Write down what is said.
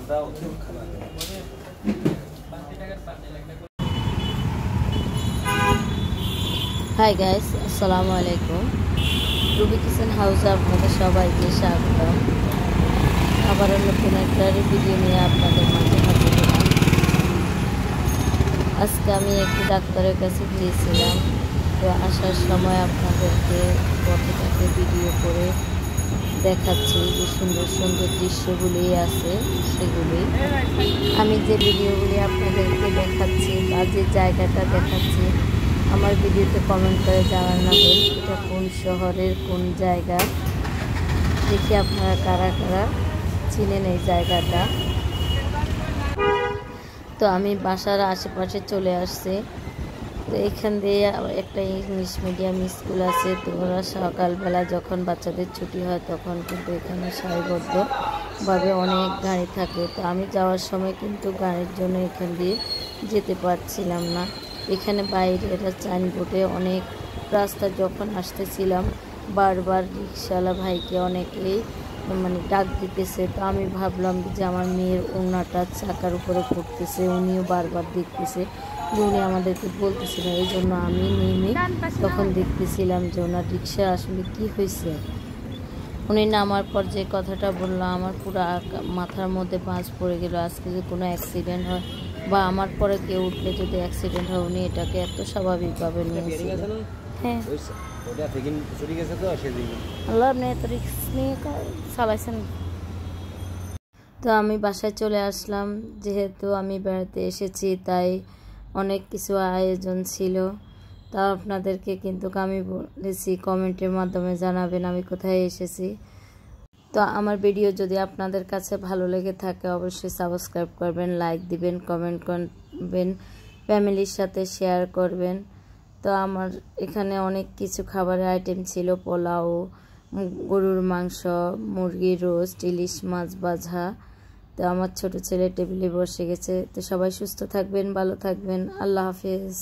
Hi guys, আসসালামু আলাইকুম। Ruby kitchen হাউসে আপনাদের সবাইকে স্বাগতম। আবার নতুন একটা ভিডিও নিয়ে আপনাদের মাঝে হাজির হলাম। আজকে আমি একটি ডাক্তারের কাছে গিয়েছিলাম, তো আসার সময় আপনাদেরকে পথটাকে ভিডিও করে দেখাচ্ছি যে সুন্দর সুন্দর দৃশ্যগুলি আছে সেগুলি। আমি যে ভিডিওগুলি আপনাদেরকে দেখাচ্ছি বা যে জায়গাটা দেখাচ্ছি, আমার ভিডিওতে কমেন্ট করে জানাবেন এটা কোন শহরের কোন জায়গা, দেখি আপনারা কারা কারা চিনেন এই জায়গাটা। তো আমি বাসার আশেপাশে চলে আসছি। তো এখান দিয়ে একটা ইংলিশ মিডিয়াম স্কুল আছে। তো ওরা সকালবেলা যখন বাচ্চাদের ছুটি হয় তখন কিন্তু এখানে সারিবদ্ধভাবে অনেক গাড়ি থাকে। তো আমি যাওয়ার সময় কিন্তু গাড়ির জন্য এখান দিয়ে যেতে পারছিলাম না। এখানে বাইরের সাইনবোর্ডে অনেক রাস্তা যখন আসতেছিলাম বারবার রিক্সাওয়ালা ভাইকে অনেকেই ডাক দিতেছে। তো আমি ভাবলাম যে আমার মেয়ের ওড়নাটা চাকার উপরে পড়তেছে, উনিও বারবার দেখতেছে, উনি আমাদেরকে বলতেছিলেন। এই জন্য আমি নেমে তখন দেখতেছিলাম যে ওনার রিক্সা আসলে কি হয়েছে। উনি নামার পর যে কথাটা বললো আমার পুরো মাথার মধ্যে বাজ পড়ে গেল। আজকে যদি কোনো অ্যাক্সিডেন্ট হয় বা আমার পরে কেউ উঠলে যদি অ্যাক্সিডেন্ট হয়, উনি এটাকে এত স্বাভাবিকভাবে নিয়েছিলেন। হ্যাঁ, আল্লাহ আপনি এত রিক্স নিয়ে চালাইছেন। তো আমি বাসায় চলে আসলাম। যেহেতু আমি বেড়াতে এসেছি তাই অনেক কিছু আয়োজন ছিল। তা আপনাদেরকে কিন্তু আমি বলেছি কমেন্টের মাধ্যমে জানাবেন আমি কোথায় এসেছি। তো আমার ভিডিও যদি আপনাদের কাছে ভালো লেগে থাকে অবশ্যই সাবস্ক্রাইব করবেন, লাইক দিবেন, কমেন্ট করবেন, ফ্যামিলির সাথে শেয়ার করবেন। তো আমার এখানে অনেক কিছু খাবারের আইটেম ছিল, পোলাও, গরুর মাংস, মুরগির রোস্ট, ইলিশ মাছ ভাজা। তো আমার ছোট ছেলে টেবিলে বসে গেছে। তো সবাই সুস্থ থাকবেন, ভালো থাকবেন, আল্লাহ হাফেজ।